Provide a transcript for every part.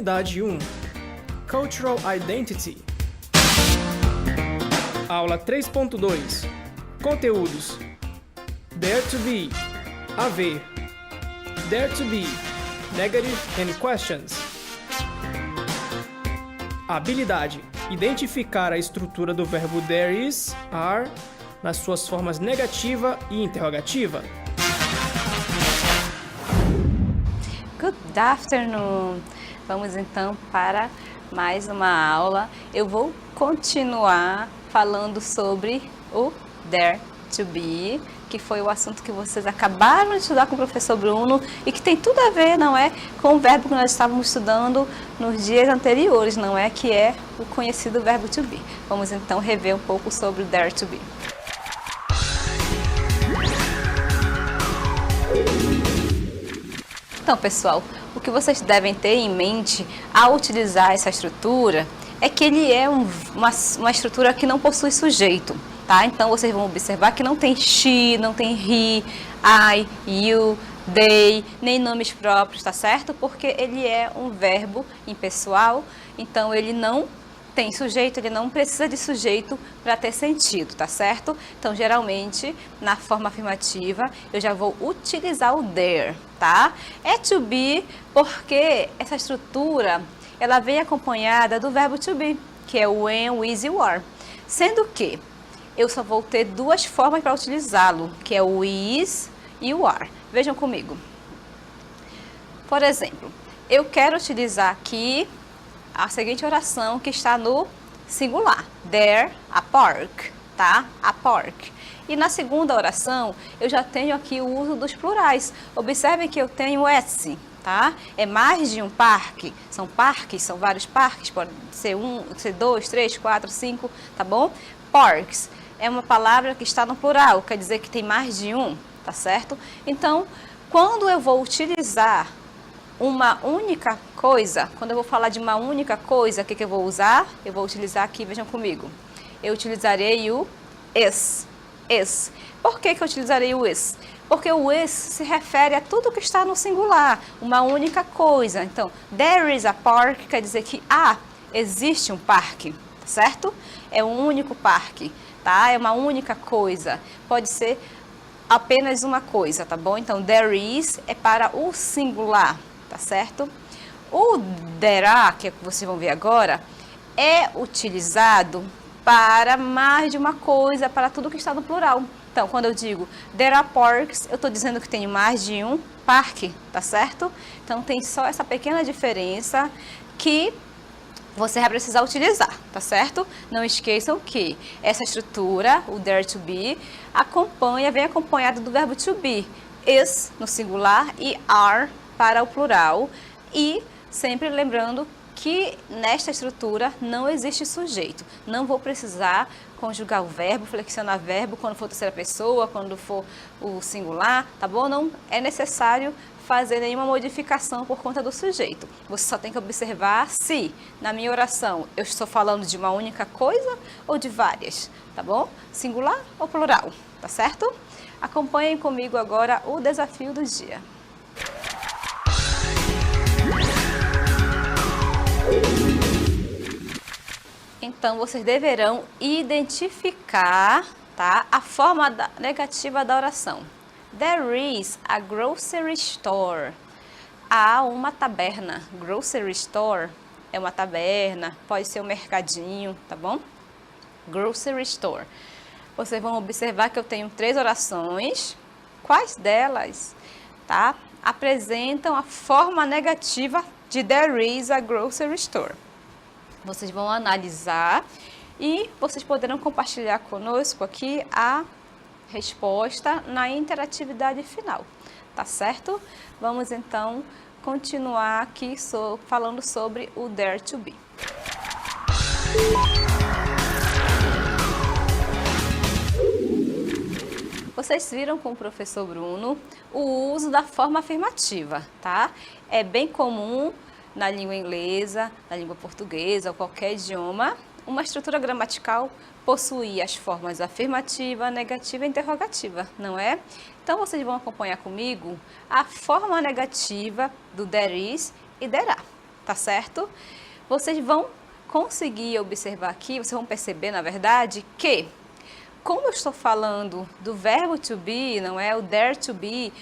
Atividade 1. Cultural Identity. Aula 3.2. Conteúdos. Dare to be. Haver. Dare to be. Negative and questions. Habilidade. Identificar a estrutura do verbo there is, are, nas suas formas negativa e interrogativa. Good afternoon! Vamos então para mais uma aula. Eu vou continuar falando sobre o dare to be, que foi o assunto que vocês acabaram de estudar com o professor Bruno e que tem tudo a ver, não é, com o verbo que nós estávamos estudando nos dias anteriores, não é, que é o conhecido verbo to be. Vamos então rever um pouco sobre o dare to be. Então, pessoal, o que vocês devem ter em mente ao utilizar essa estrutura é que ele é uma estrutura que não possui sujeito, tá? Então, vocês vão observar que não tem she, não tem he, I, you, they, nem nomes próprios, tá certo? Porque ele é um verbo impessoal, então ele não tem sujeito, ele não precisa de sujeito para ter sentido, tá certo? Então, geralmente, na forma afirmativa, eu já vou utilizar o there, tá? É to be porque essa estrutura, ela vem acompanhada do verbo to be, que é o when, is e o are. Sendo que eu só vou ter duas formas para utilizá-lo, que é o is e o are. Vejam comigo. Por exemplo, eu quero utilizar aqui a seguinte oração que está no singular. There, a park, tá? A park. E na segunda oração, eu já tenho aqui o uso dos plurais. Observem que eu tenho esse, tá? É mais de um parque. São parques, são vários parques. Pode ser um, ser dois, três, quatro, cinco, tá bom? Parks é uma palavra que está no plural, quer dizer que tem mais de um, tá certo? Então, quando eu vou utilizar uma única coisa, quando eu vou falar de uma única coisa, o que eu vou usar? Eu vou utilizar aqui, vejam comigo. Eu utilizarei o is. Is. Por que eu utilizarei o is? Porque o is se refere a tudo que está no singular, uma única coisa. Então, there is a park quer dizer que existe um parque, certo? É um único parque, tá? É uma única coisa. Pode ser apenas uma coisa, tá bom? Então, there is é para o singular, tá certo? O there are, que vocês vão ver agora, é utilizado para mais de uma coisa, para tudo que está no plural. Então, quando eu digo there are parks, eu estou dizendo que tem mais de um parque, tá certo? Então, tem só essa pequena diferença que você vai precisar utilizar, tá certo? Não esqueçam que essa estrutura, o dare to be, vem acompanhado do verbo to be. Is no singular e are para o plural. E sempre lembrando que nesta estrutura não existe sujeito. Não vou precisar conjugar o verbo, flexionar verbo quando for terceira pessoa, quando for o singular, tá bom? Não é necessário fazer nenhuma modificação por conta do sujeito. Você só tem que observar se, na minha oração, eu estou falando de uma única coisa ou de várias, tá bom? Singular ou plural, tá certo? Acompanhem comigo agora o desafio do dia. Então, vocês deverão identificar, tá, a forma negativa da oração. There is a grocery store. Há uma taberna. Grocery store é uma taberna, pode ser um mercadinho, tá bom? Grocery store. Vocês vão observar que eu tenho 3 orações. Quais delas, tá, apresentam a forma negativa de there is a grocery store? Vocês vão analisar e vocês poderão compartilhar conosco aqui a resposta na interatividade final, tá certo? Vamos então continuar aqui falando sobre o dare to be. Vocês viram com o professor Bruno o uso da forma afirmativa, tá? É bem comum na língua inglesa, na língua portuguesa ou qualquer idioma, uma estrutura gramatical possui as formas afirmativa, negativa e interrogativa, não é? Então, vocês vão acompanhar comigo a forma negativa do there is e there are, tá certo? Vocês vão conseguir observar aqui, vocês vão perceber, na verdade, que como eu estou falando do verbo to be, não é? O dare to be,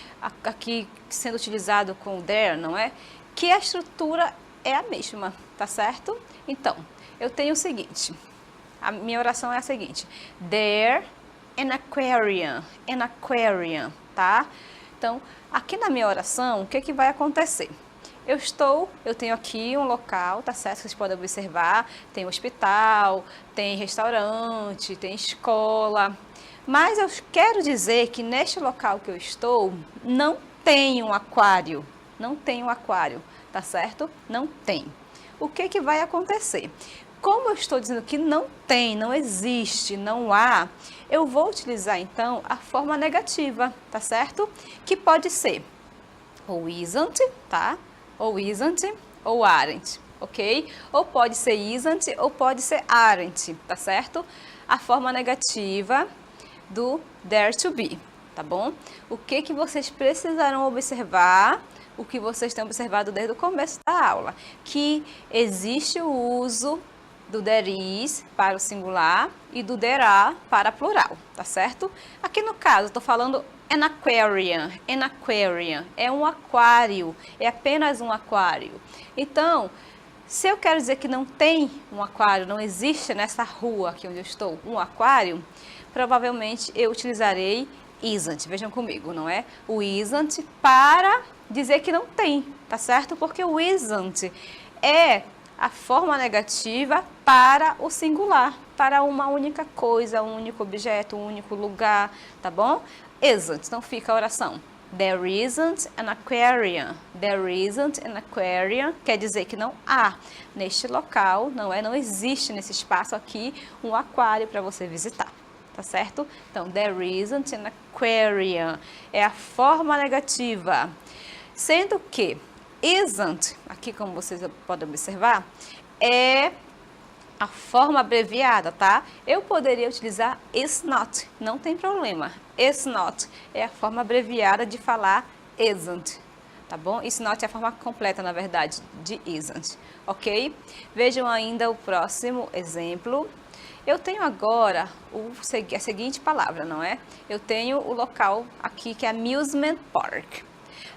aqui sendo utilizado com o there, não é? Que a estrutura é a mesma, tá certo? Então, eu tenho o seguinte, a minha oração é a seguinte: there an aquarium, tá? Então, aqui na minha oração, o que que vai acontecer? Eu tenho aqui um local, tá certo? Vocês podem observar, tem hospital, tem restaurante, tem escola. Mas eu quero dizer que neste local que eu estou, não tem um aquário. Não tem um aquário, tá certo? Não tem. O que que vai acontecer? Como eu estou dizendo que não tem, não existe, não há, eu vou utilizar então a forma negativa, tá certo? Que pode ser ou isn't, tá? Ou isn't, ou aren't, ok? Ou pode ser isn't, ou pode ser aren't, tá certo? A forma negativa do dare to be, tá bom? O que que vocês precisarão observar, o que vocês têm observado desde o começo da aula, que existe o uso do there is para o singular e do there are para plural, tá certo? Aqui no caso, estou falando an aquarium é um aquário, é apenas um aquário. Então, se eu quero dizer que não tem um aquário, não existe nessa rua aqui onde eu estou um aquário, provavelmente eu utilizarei isn't, vejam comigo, não é? O isn't para dizer que não tem, tá certo? Porque o isn't é a forma negativa para o singular, para uma única coisa, um único objeto, um único lugar, tá bom? Isn't, então fica a oração. There isn't an aquarium. There isn't an aquarium quer dizer que não há neste local, não é? Não existe nesse espaço aqui um aquário para você visitar, tá certo? Então, there isn't an aquarium é a forma negativa, sendo que isn't, aqui como vocês podem observar, é a forma abreviada, tá? Eu poderia utilizar is not, não tem problema. Is not é a forma abreviada de falar isn't, tá bom? Is not é a forma completa, na verdade, de isn't, ok? Vejam ainda o próximo exemplo. Eu tenho agora a seguinte palavra, não é? Eu tenho o local aqui que é Amusement Park.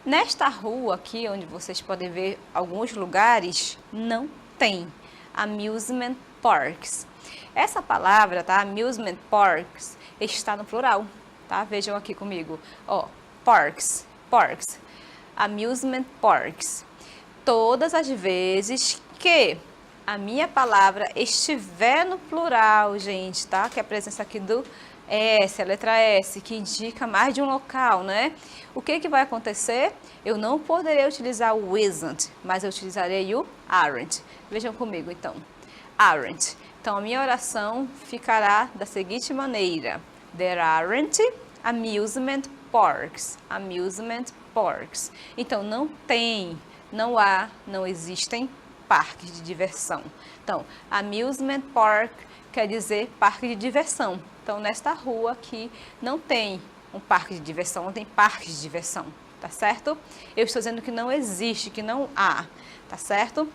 Nesta rua aqui, onde vocês podem ver alguns lugares, não tem Amusement Parks. Essa palavra, tá? Amusement Parks, está no plural, tá? Vejam aqui comigo, ó, parks, Amusement Parks. Todas as vezes que a minha palavra estiver no plural, gente, tá? Que é a presença aqui do S, a letra S, que indica mais de um local, né? O que que vai acontecer? Eu não poderei utilizar o isn't, mas eu utilizarei o aren't. Vejam comigo, então. Aren't. Então, a minha oração ficará da seguinte maneira. There aren't amusement parks. Amusement parks. Então, não tem, não há, não existem parques de diversão. Então, amusement park quer dizer parque de diversão. Então, nesta rua aqui não tem um parque de diversão, não tem parques de diversão, tá certo? Eu estou dizendo que não existe, que não há, tá certo?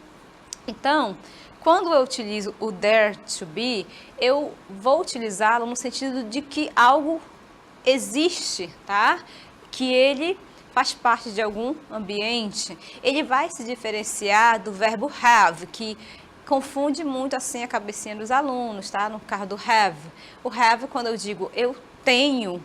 Então, quando eu utilizo o dare to be, eu vou utilizá-lo no sentido de que algo existe, tá? Que ele faz parte de algum ambiente. Ele vai se diferenciar do verbo have, que confunde muito assim a cabecinha dos alunos, tá? No caso do have. O have, quando eu digo eu tenho,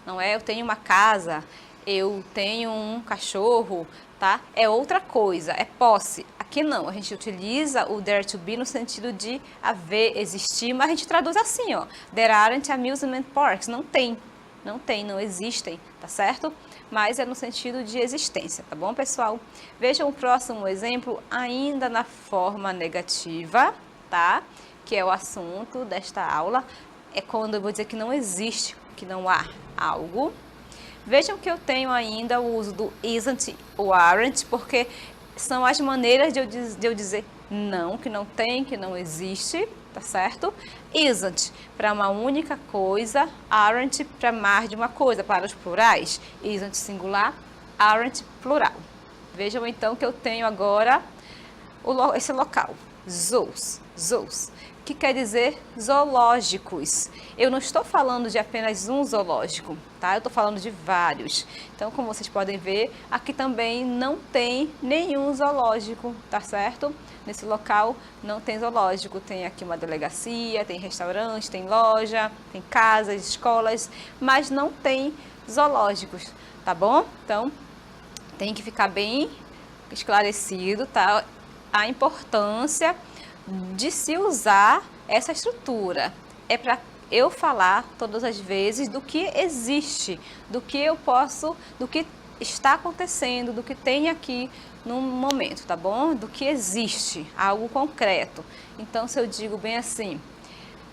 não é? Eu tenho uma casa, eu tenho um cachorro, tá? É outra coisa, é posse. Aqui não, a gente utiliza o dare to be no sentido de haver, existir, mas a gente traduz assim, ó. There aren't amusement parks. Não tem, não existem, tá certo? Mas é no sentido de existência, tá bom, pessoal? Vejam o próximo exemplo, ainda na forma negativa, tá? Que é o assunto desta aula. É quando eu vou dizer que não existe, que não há algo. Vejam que eu tenho ainda o uso do isn't ou aren't, porque são as maneiras de eu dizer não, que não tem, que não existe, tá certo? Isn't para uma única coisa, aren't para mais de uma coisa, para os plurais. Isn't singular, aren't plural. Vejam então que eu tenho agora esse local, zoos, que quer dizer zoológicos. Eu não estou falando de apenas um zoológico, tá? Eu estou falando de vários. Então, como vocês podem ver, aqui também não tem nenhum zoológico, tá certo? Nesse local não tem zoológico, tem aqui uma delegacia, tem restaurante, tem loja, tem casas, escolas, mas não tem zoológicos, tá bom? Então, tem que ficar bem esclarecido, tá? A importância de se usar essa estrutura. É para eu falar todas as vezes do que existe, do que eu posso, do que está acontecendo, do que tem aqui no momento, tá bom? Do que existe, algo concreto. Então, se eu digo bem assim,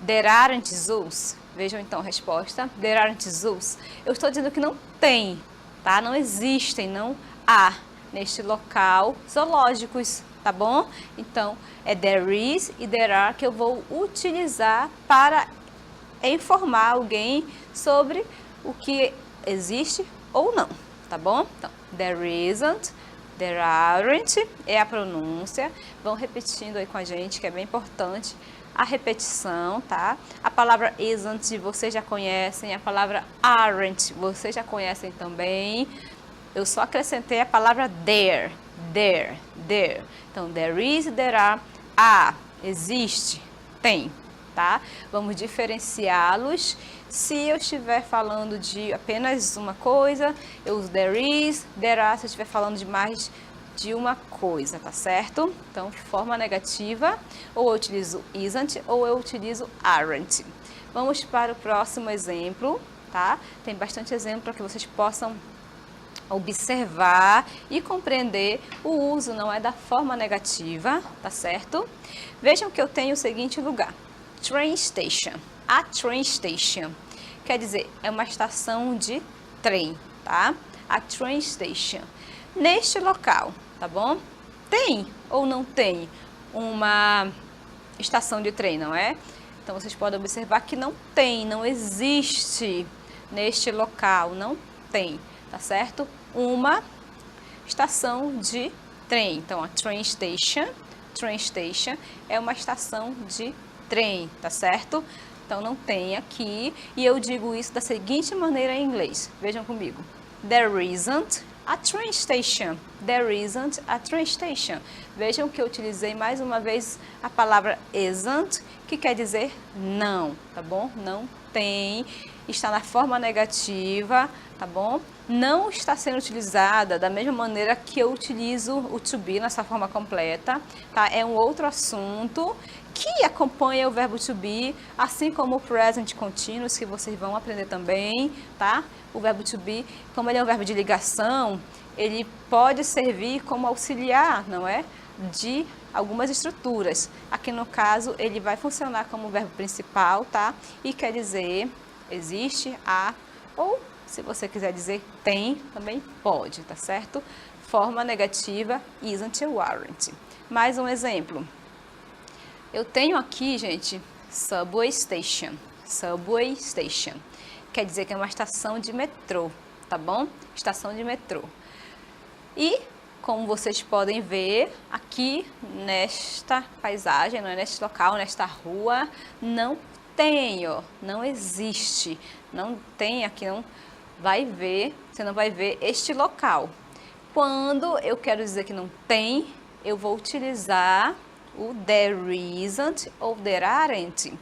there aren't zoos, vejam então a resposta, there aren't zoos, eu estou dizendo que não tem, tá? Não existem, não há neste local zoológicos, tá bom? Então, é there is e there are que eu vou utilizar para informar alguém sobre o que existe ou não, tá bom? Então, there isn't, there aren't é a pronúncia. Vão repetindo aí com a gente, que é bem importante a repetição, tá? A palavra isn't vocês já conhecem, a palavra aren't vocês já conhecem também. Eu só acrescentei a palavra there. Então, there is, there are, existe, tem, tá? Vamos diferenciá-los. Se eu estiver falando de apenas uma coisa, eu uso there is, there are, se eu estiver falando de mais de uma coisa, tá certo? Então, forma negativa, ou eu utilizo isn't, ou eu utilizo aren't. Vamos para o próximo exemplo, tá? Tem bastante exemplo para que vocês possam observar e compreender o uso, não é da forma negativa, tá certo? Vejam que eu tenho o seguinte lugar, train station. A train station quer dizer, é uma estação de trem, tá? A train station. Neste local, tá bom? Tem ou não tem uma estação de trem, não é? Então, vocês podem observar que não tem, não existe neste local, não tem, tá certo? Uma estação de trem. Então, a train station é uma estação de trem, tá certo? Então, não tem aqui. E eu digo isso da seguinte maneira em inglês. Vejam comigo. There isn't a train station. There isn't a train station. Vejam que eu utilizei mais uma vez a palavra isn't, que quer dizer não, tá bom? Não tem. Está na forma negativa, tá bom? Não está sendo utilizada da mesma maneira que eu utilizo o to be nessa forma completa, tá? É um outro assunto que acompanha o verbo to be, assim como o present continuous, que vocês vão aprender também, tá? O verbo to be, como ele é um verbo de ligação, ele pode servir como auxiliar, não é? De algumas estruturas. Aqui no caso, ele vai funcionar como verbo principal, tá? E quer dizer existe, há, ou se você quiser dizer tem, também pode, tá certo? Forma negativa, isn't ou aren't. Mais um exemplo. Eu tenho aqui, gente, subway station. Subway station. Quer dizer que é uma estação de metrô, tá bom? Estação de metrô. E, como vocês podem ver, aqui nesta paisagem, neste local, nesta rua, não tem, ó, não existe, não tem aqui, não vai ver, você não vai ver este local. Quando eu quero dizer que não tem, eu vou utilizar o there isn't ou there aren't.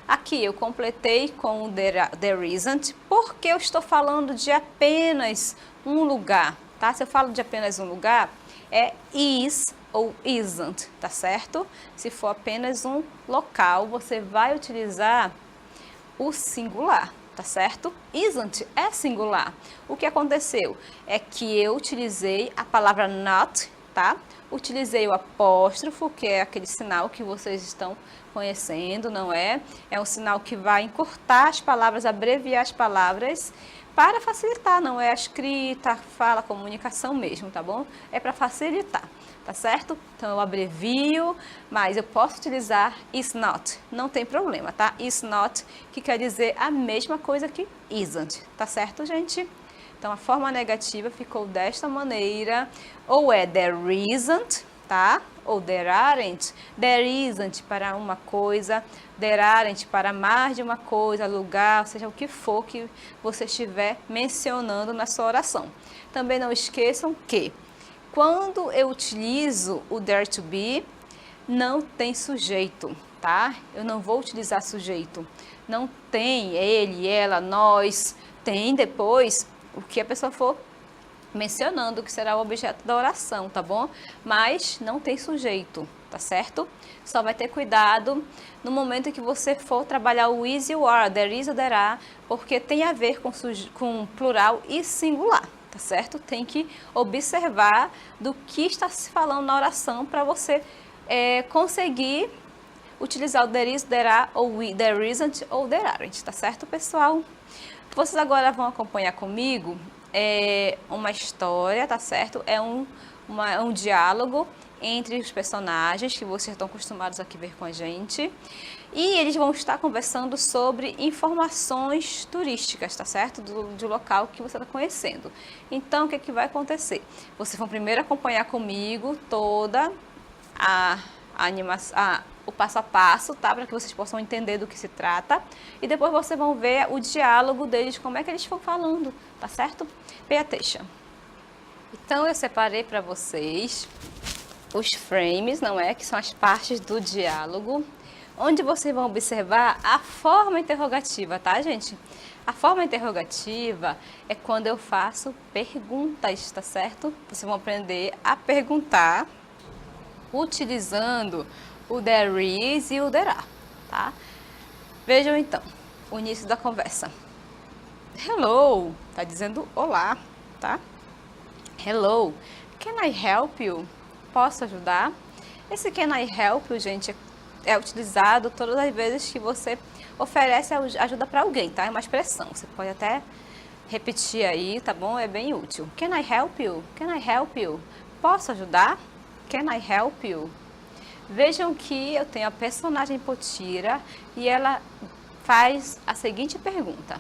Aqui eu completei com o there isn't, porque eu estou falando de apenas um lugar, tá? Se eu falo de apenas um lugar, é is ou isn't, tá certo? Se for apenas um local, você vai utilizar o singular, tá certo? Isn't é singular. O que aconteceu é que eu utilizei a palavra not, tá? Utilizei o apóstrofo, que é aquele sinal que vocês estão conhecendo, não é? É um sinal que vai encurtar as palavras, abreviar as palavras, para facilitar, não é a escrita, a fala, a comunicação mesmo, tá bom? É para facilitar, tá certo? Então, eu abrevio, mas eu posso utilizar is not, não tem problema, tá? Is not, que quer dizer a mesma coisa que isn't, tá certo, gente? Então, a forma negativa ficou desta maneira, ou é there isn't, tá? Ou there aren't, there isn't para uma coisa, there aren't para mais de uma coisa, lugar, seja o que for que você estiver mencionando na sua oração. Também não esqueçam que quando eu utilizo o there to be, não tem sujeito, tá? Eu não vou utilizar sujeito. Não tem ele, ela, nós, tem depois o que a pessoa for mencionando, que será o objeto da oração, tá bom? Mas não tem sujeito, tá certo? Só vai ter cuidado no momento em que você for trabalhar o is e o are, there is ou there are, porque tem a ver com plural e singular, tá certo? Tem que observar do que está se falando na oração para você conseguir utilizar o there is, there are, ou there isn't, ou there aren't, tá certo, pessoal? Vocês agora vão acompanhar comigo uma história, tá certo? É um diálogo entre os personagens que vocês estão acostumados aqui ver com a gente. E eles vão estar conversando sobre informações turísticas, tá certo? Do local que você está conhecendo. Então, o que é que vai acontecer? Vocês vão primeiro acompanhar comigo toda a animação, o passo a passo, tá? Para que vocês possam entender do que se trata. E depois vocês vão ver o diálogo deles, como é que eles estão falando, tá certo? Pay attention. Então, eu separei para vocês os frames, não é? Que são as partes do diálogo, onde vocês vão observar a forma interrogativa, tá, gente? A forma interrogativa é quando eu faço perguntas, tá certo? Vocês vão aprender a perguntar utilizando o there is e o there are, tá? Vejam então o início da conversa. Hello, tá dizendo olá, tá? Hello, can I help you? Posso ajudar? Esse can I help you, gente, é utilizado todas as vezes que você oferece ajuda para alguém, tá? É uma expressão, você pode até repetir aí, tá bom? É bem útil. Can I help you? Can I help you? Posso ajudar? Can I help you? Vejam que eu tenho a personagem Potira e ela faz a seguinte pergunta.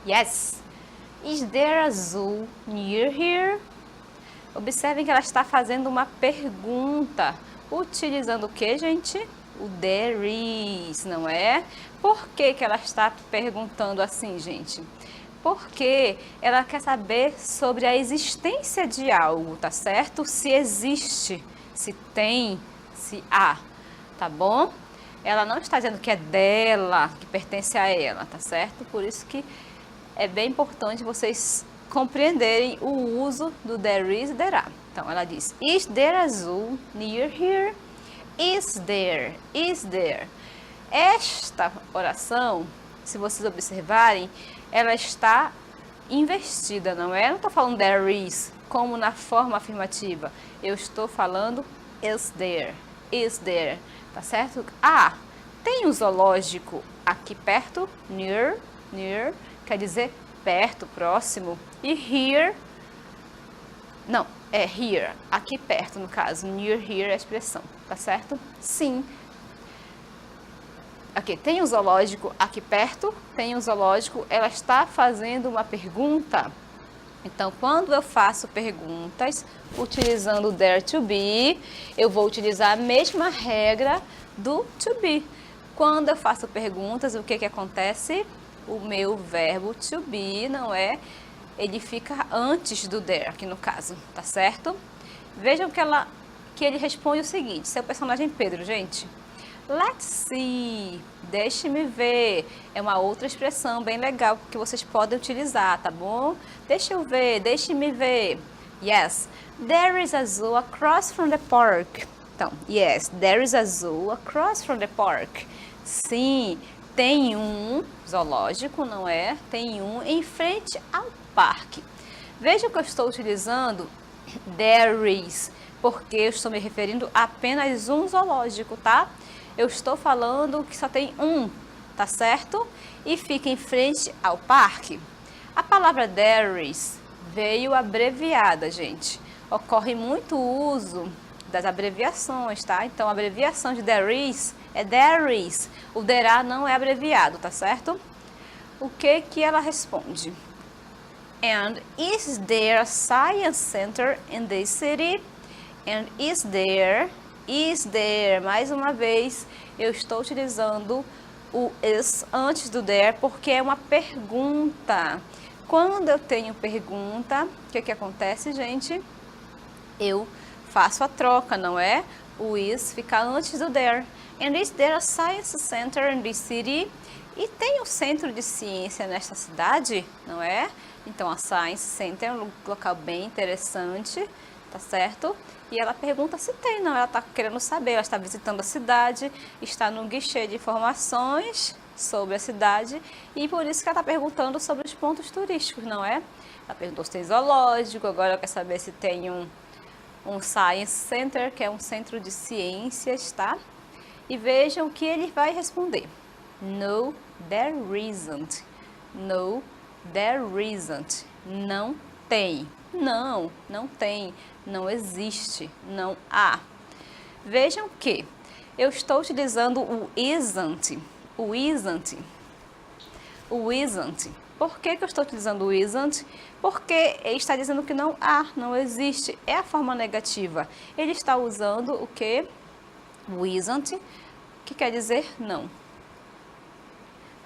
Yes. Is there a zoo near here? Observem que ela está fazendo uma pergunta. Utilizando o que, gente? O there is, não é? Por que ela está perguntando assim, gente? Porque ela quer saber sobre a existência de algo, tá certo? Se existe, se tem, se há, tá bom? Ela não está dizendo que é dela, que pertence a ela, tá certo? Por isso que é bem importante vocês compreenderem o uso do there is e there are. Então, ela diz, is there a zoo near here? Is there? Is there? Esta oração, se vocês observarem, ela está investida, não é? Eu não estou falando there is, como na forma afirmativa. Eu estou falando is there, tá certo? Ah, tem um zoológico aqui perto, near, quer dizer perto, próximo, e here, não, é here, aqui perto no caso, near here é a expressão, tá certo? Sim. Aqui, tem um zoológico aqui perto, tem um zoológico, ela está fazendo uma pergunta. Então, quando eu faço perguntas utilizando o there to be, eu vou utilizar a mesma regra do to be. Quando eu faço perguntas, o que que acontece? O meu verbo to be, não é? Ele fica antes do there, aqui no caso, tá certo? Vejam que ele responde o seguinte, seu personagem Pedro, gente. Let's see, deixe-me ver, é uma outra expressão bem legal que vocês podem utilizar, tá bom? Deixa eu ver, deixe-me ver. Yes, there is a zoo across from the park. Então, yes, there is a zoo across from the park. Sim, tem um zoológico, não é? Tem um em frente ao parque. Veja que eu estou utilizando there is, porque eu estou me referindo a apenas um zoológico, tá? Eu estou falando que só tem um, tá certo? E fica em frente ao parque. A palavra there is veio abreviada, gente. Ocorre muito uso das abreviações, tá? Então, a abreviação de there is é there is. O there are não é abreviado, tá certo? O que que ela responde? And is there a science center in this city? And is there, mais uma vez, eu estou utilizando o is antes do there porque é uma pergunta. Quando eu tenho pergunta, o que acontece, gente? Eu faço a troca, não é? O is fica antes do there. And is there a science center in this city? E tem um centro de ciência nesta cidade, não é? Então, a Science Center é um local bem interessante, tá certo? E ela pergunta se tem, não, ela está querendo saber, ela está visitando a cidade, está no guichê de informações sobre a cidade e por isso que ela está perguntando sobre os pontos turísticos, não é? Ela perguntou se tem zoológico, agora ela quer saber se tem um Science Center, que é um centro de ciências, tá? E vejam que ele vai responder. No, there isn't. No, there isn't. Não tem. Não, não tem. Não existe. Não há. Vejam que eu estou utilizando o isn't. O isn't. O isn't. Por que eu estou utilizando o isn't? Porque ele está dizendo que não há, não existe. É a forma negativa. Ele está usando o que? O isn't, que quer dizer não.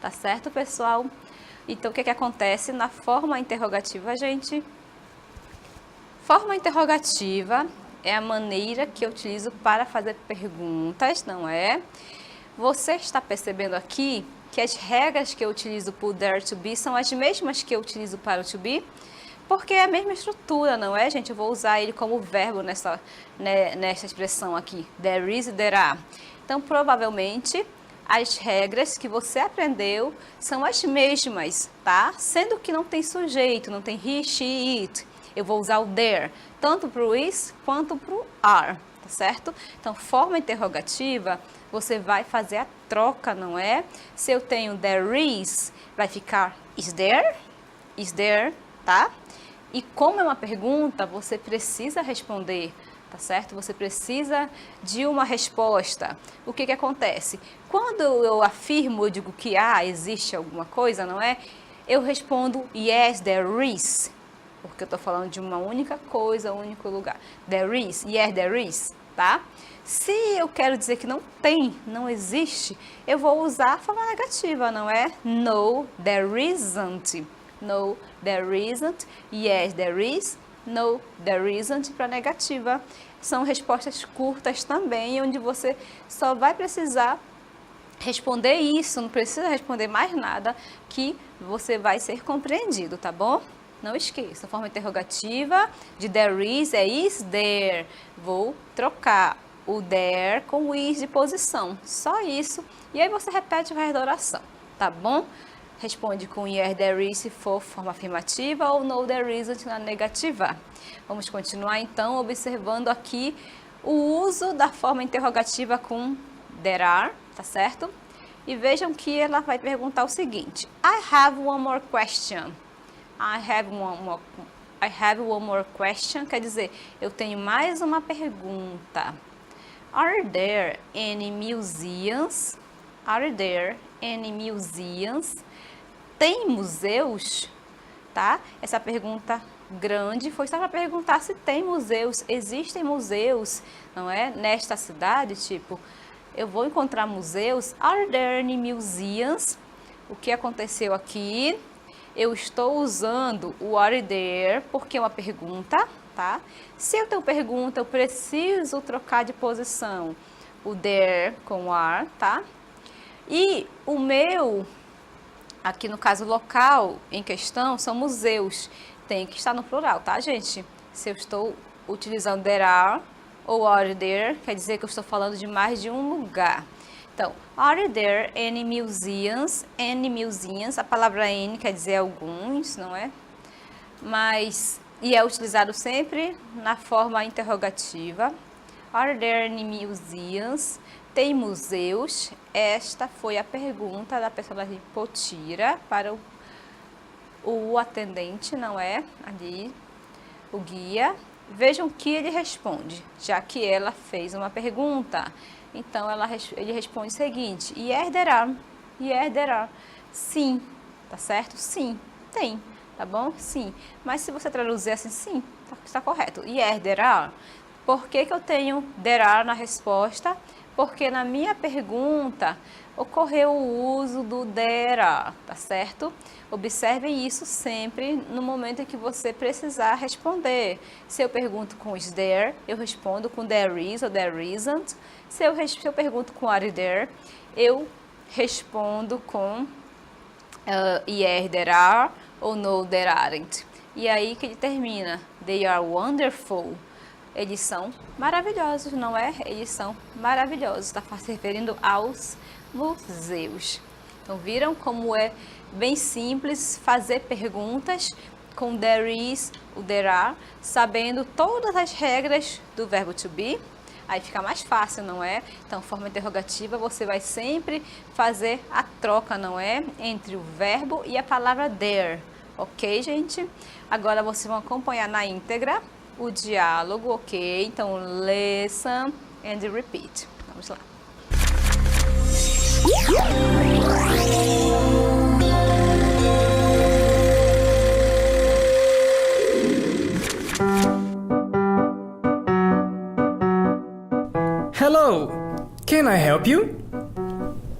Tá certo, pessoal? Então, o que acontece na forma interrogativa, gente? Forma interrogativa é a maneira que eu utilizo para fazer perguntas, não é? Você está percebendo aqui que as regras que eu utilizo para o there to be são as mesmas que eu utilizo para o to be? Porque é a mesma estrutura, não é, gente? Eu vou usar ele como verbo nessa expressão aqui. There is e there are. Então, provavelmente, as regras que você aprendeu são as mesmas, tá? Sendo que não tem sujeito, não tem he, she, it. Eu vou usar o there, tanto para o is quanto para o are, tá certo? Então, forma interrogativa, você vai fazer a troca, não é? Se eu tenho there is, vai ficar is there, tá? E como é uma pergunta, você precisa responder, tá certo? Você precisa de uma resposta. O que acontece? Quando eu afirmo, eu digo que existe alguma coisa, não é? Eu respondo yes, there is, porque eu estou falando de uma única coisa, um único lugar. There is, yes, there is, tá? Se eu quero dizer que não tem, não existe, eu vou usar a forma negativa, não é? No, there isn't. No, there isn't. Yes, there is. No, there isn't para negativa. São respostas curtas também, onde você só vai precisar responder isso, não precisa responder mais nada, que você vai ser compreendido, tá bom? Não esqueça, a forma interrogativa de there is é is there. Vou trocar o there com o is de posição, só isso. E aí você repete o resto da oração, tá bom? Responde com yes, there is se for forma afirmativa ou no, there isn't na negativa. Vamos continuar então observando aqui o uso da forma interrogativa com there are, tá certo? E vejam que ela vai perguntar o seguinte: I have one more question. I have one more question, quer dizer, eu tenho mais uma pergunta. Are there any museums? Are there any museums? Tem museus? Tá? Essa pergunta grande foi só para perguntar se tem museus. Existem museus, não é? Nesta cidade, tipo, eu vou encontrar museus. Are there any museums? O que aconteceu aqui? Eu estou usando o are there porque é uma pergunta, tá? Se eu tenho pergunta, eu preciso trocar de posição o there com o are, tá? E o meu, aqui no caso local em questão, são museus. Tem que estar no plural, tá, gente? Se eu estou utilizando there are ou are there, quer dizer que eu estou falando de mais de um lugar. Então, are there any museums? Any museums, a palavra any quer dizer alguns, não é? Mas, e é utilizado sempre na forma interrogativa. Are there any museums? Tem museus? Esta foi a pergunta da personagem Potira para o atendente, não é? Ali, o guia. Vejam que ele responde, já que ela fez uma pergunta. Então, ele responde o seguinte: yes, there are. Yes, there are. Sim, tá certo? Sim, tem, tá bom? Sim. Mas se você traduzir assim, sim, está correto. Yes, there are. Por que eu tenho there are na resposta? Porque na minha pergunta ocorreu o uso do there are, tá certo? Observem isso sempre no momento em que você precisar responder. Se eu pergunto com is there, eu respondo com there is ou there isn't. Se eu pergunto com are there, eu respondo com yeah, there are ou no, there aren't. E aí que ele termina, they are wonderful. Eles são maravilhosos, não é? Eles são maravilhosos, está se referindo aos museus. Então, viram como é bem simples fazer perguntas com there is, o there are, sabendo todas as regras do verbo to be? Aí fica mais fácil, não é? Então, forma interrogativa, você vai sempre fazer a troca, não é? Entre o verbo e a palavra there. Ok, gente? Agora, vocês vão acompanhar na íntegra o diálogo, ok? Então, listen and repeat. Vamos lá. Hello, can I help you?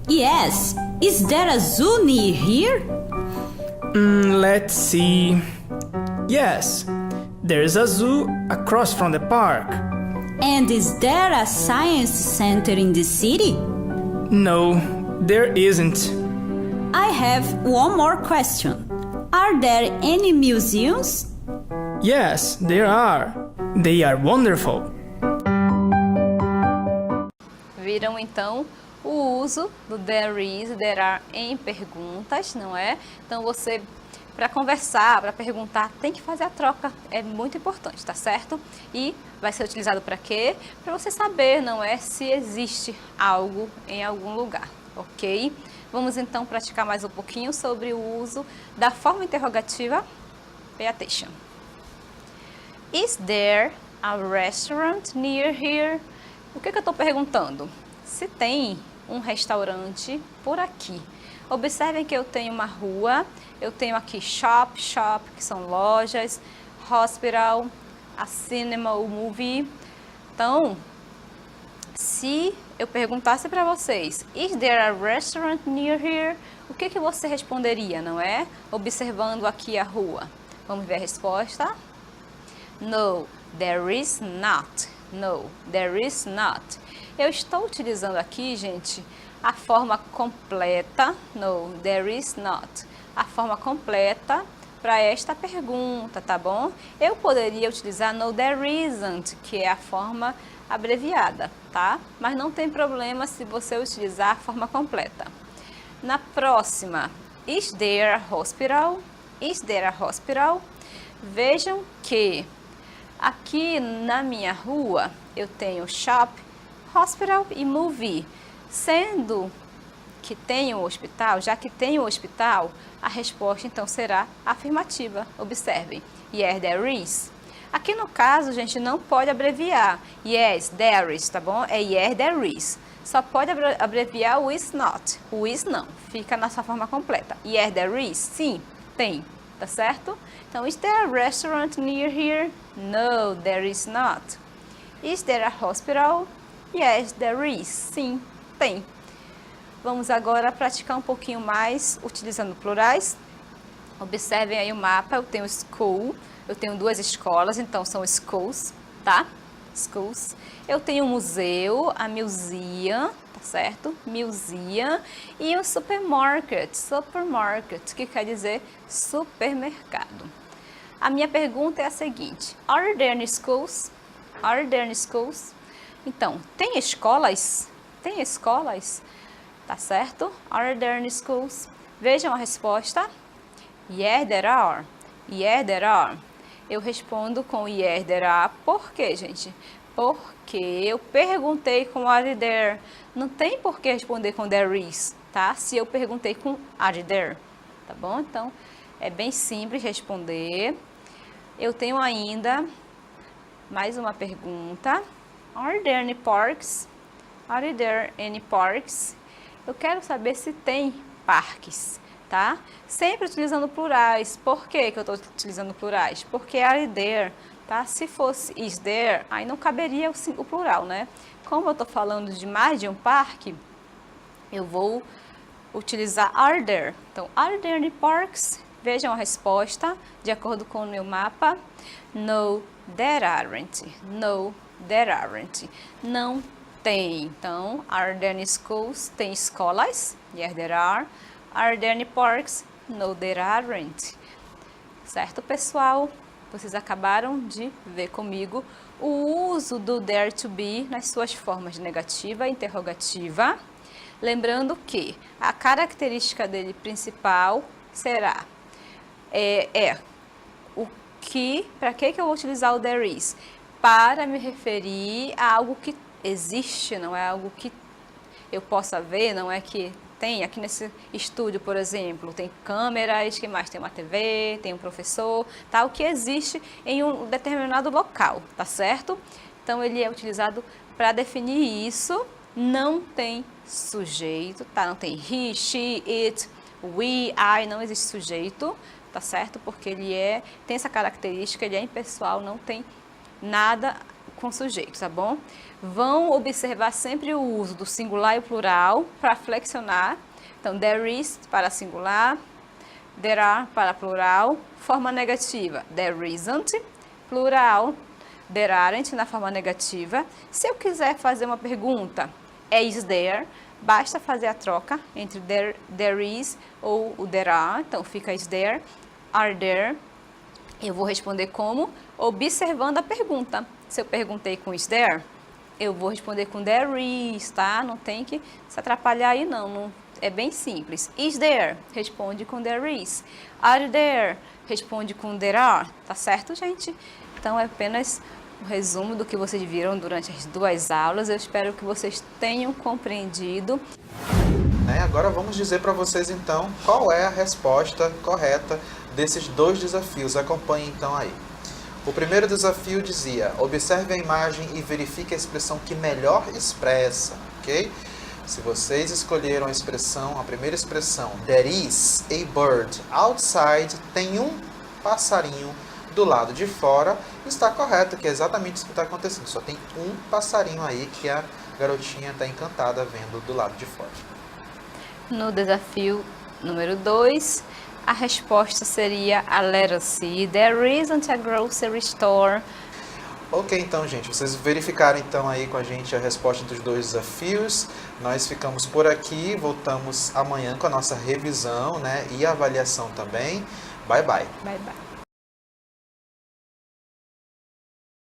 Yes, is there a zoo near here? Let's see. Yes, there's a zoo across from the park. And is there a science center in the city? No, there isn't. I have one more question. Are there any museums? Yes, there are. They are wonderful. Viram então o uso do there is, there are em perguntas, não é? Então você, para conversar, para perguntar, tem que fazer a troca, é muito importante, tá certo? E vai ser utilizado para quê? Para você saber, não é, se existe algo em algum lugar, ok? Vamos então praticar mais um pouquinho sobre o uso da forma interrogativa. Pay attention. Is there a restaurant near here? O que eu estou perguntando? Se tem um restaurante por aqui. Observem que eu tenho uma rua, eu tenho aqui shop, que são lojas, hospital, a cinema, o movie. Então, se eu perguntasse para vocês, is there a restaurant near here? O que você responderia, não é? Observando aqui a rua. Vamos ver a resposta. No, there is not. No, there is not. Eu estou utilizando aqui, gente, a forma completa. No, there is not. A forma completa para esta pergunta, tá bom? Eu poderia utilizar no, there isn't, que é a forma abreviada, tá? Mas não tem problema se você utilizar a forma completa. Na próxima, is there a hospital? Is there a hospital? Vejam que aqui na minha rua eu tenho shop, hospital e movie. Sendo que tem o hospital, já que tem o hospital, a resposta então será afirmativa. Observem. Yes, there is. Aqui no caso, gente, não pode abreviar. Yes, there is, tá bom? É yes, there is. Só pode abreviar o is not. O is não. Fica na sua forma completa. Yes, there is. Sim, tem. Tá certo? Então, is there a restaurant near here? No, there is not. Is there a hospital? Yes, there is. Sim, tem. Vamos agora praticar um pouquinho mais utilizando plurais. Observem aí o mapa. Eu tenho school. Eu tenho duas escolas, então são schools, tá? Schools. Eu tenho um museu, a museum, tá certo? Museum. E o supermarket, supermarket, que quer dizer supermercado. A minha pergunta é a seguinte: Are there any schools? Are there any schools? Então, tem escolas? Tem escolas? Tá certo? Are there any schools? Vejam a resposta. Yeah, there are. Yeah, there are. Eu respondo com yes, there are. Por quê, gente? Porque eu perguntei com are there. Não tem por que responder com there is, tá? Se eu perguntei com are there, tá bom? Então, é bem simples responder. Eu tenho ainda mais uma pergunta. Are there any parks? Are there any parks? Eu quero saber se tem parques, tá? Sempre utilizando plurais. Por que eu estou utilizando plurais? Porque are there tá? Se fosse is there, aí não caberia o plural, né? Como eu estou falando de mais de um parque, eu vou utilizar are there. Então, are there any parks? Vejam a resposta, de acordo com o meu mapa. No, there aren't. No, there aren't. Não tem. Então, are there any schools? Tem escolas? Yes, there are. Are there any parks? No, there aren't. Certo, pessoal? Vocês acabaram de ver comigo o uso do there to be nas suas formas negativa e interrogativa. Lembrando que a característica dele principal será o que, para que eu vou utilizar o there is? Para me referir a algo que existe, não é algo que eu possa ver, não é que tem. Aqui nesse estúdio, por exemplo, tem câmeras, que mais? Tem uma TV, tem um professor, tá? O que existe em um determinado local, tá certo? Então, ele é utilizado para definir isso. Não tem sujeito, tá? Não tem he, she, it, we, I, não existe sujeito, tá certo? Porque ele tem essa característica, ele é impessoal, não tem nada com sujeito, tá bom? Vão observar sempre o uso do singular e o plural para flexionar. Então, there is para singular, there are para plural, forma negativa, there isn't, plural, there aren't na forma negativa. Se eu quiser fazer uma pergunta, is there, basta fazer a troca entre there is ou o there are, então fica is there, are there. Eu vou responder como? Observando a pergunta. Se eu perguntei com is there, eu vou responder com there is, tá? Não tem que se atrapalhar aí não, é bem simples. Is there? Responde com there is. Are there? Responde com there are, tá certo, gente? Então é apenas um resumo do que vocês viram durante as 2 aulas. Eu espero que vocês tenham compreendido. Agora vamos dizer para vocês então qual é a resposta correta desses 2 desafios. Acompanhem então aí. O primeiro desafio dizia: observe a imagem e verifique a expressão que melhor expressa, ok? Se vocês escolheram a primeira expressão, there is a bird outside, tem um passarinho do lado de fora, está correto, que é exatamente isso que está acontecendo. Só tem um passarinho aí que a garotinha está encantada vendo do lado de fora. No desafio número 2, a resposta seria a letra C. There isn't a grocery store. Ok, então, gente, vocês verificaram então aí com a gente a resposta dos 2 desafios. Nós ficamos por aqui, voltamos amanhã com a nossa revisão, né, e avaliação também. Bye, bye. Bye, bye.